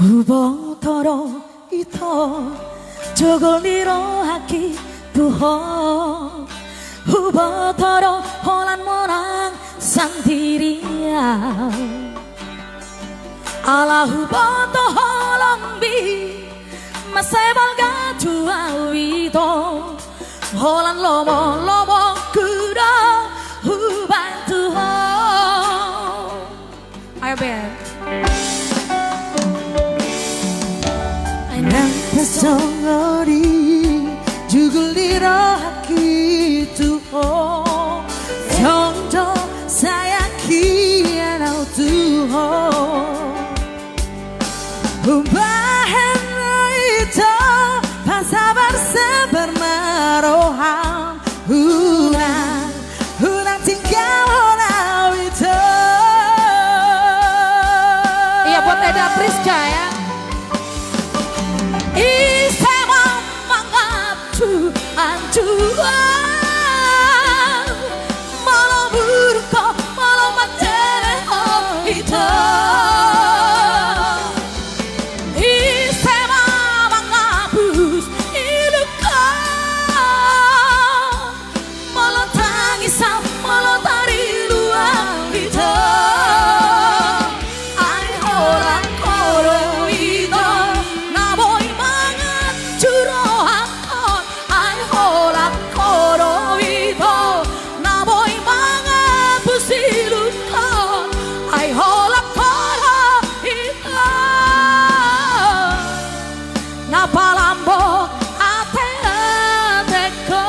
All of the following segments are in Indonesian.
후보터로 이토 저걸리로 하기 부호 후보터로 호란 모랑 산디리야 ala huboto holombi masaibalga tuawito holan lomo lomo kura hubantu ho. Ayo Ben. Nang pesongori jugulira hakitu ho 정도 sayaki anau tu ho. Humbahan itu pasabar sebermaroham Hunang tinggal honau itu. Iya buat Eda Priska ya. Isema mangap Tuhan malah burka malah materi itu. Palambo ate-ateko.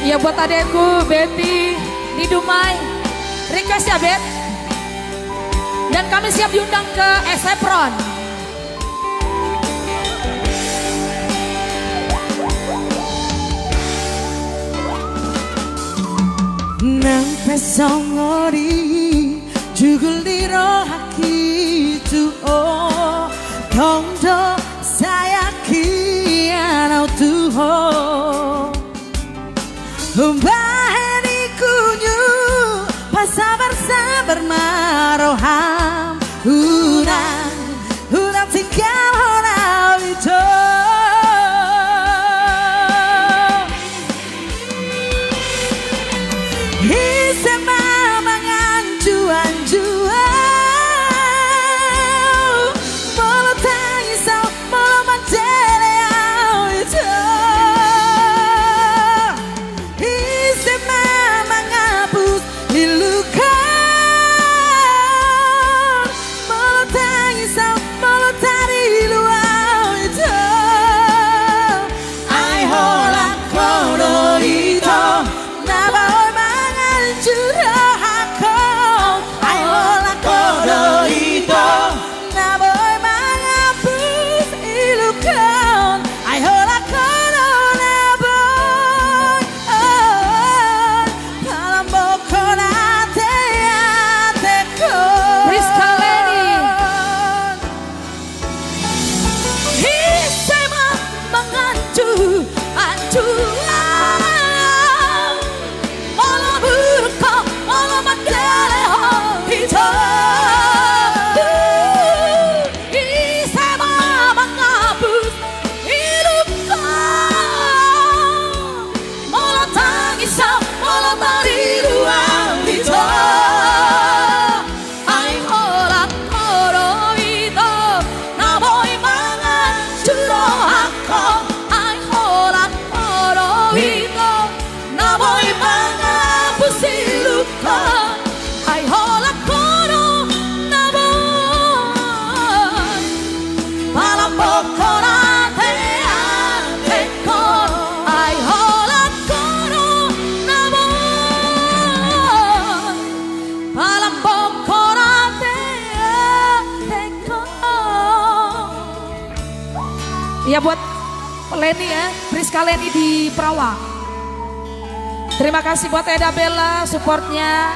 Iya buat adekku Betty di Dumai. Request ya Bet. Dan kami siap diundang ke Esepron. Nang pesongori juguliro hakitu oh Tongdo sayaki anau tuho Humbaheni kunyu pasabar sabar maroham Hunang tinggal honau itu. Hisema mangan juan-juan Molo tangisau molo matereau itu. Hisema mangapus iluka Iya buat Leni ya, Priska Leni di Perawang. Terima kasih buat Eda Bella supportnya.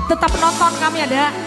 Tetap nonton kami ada.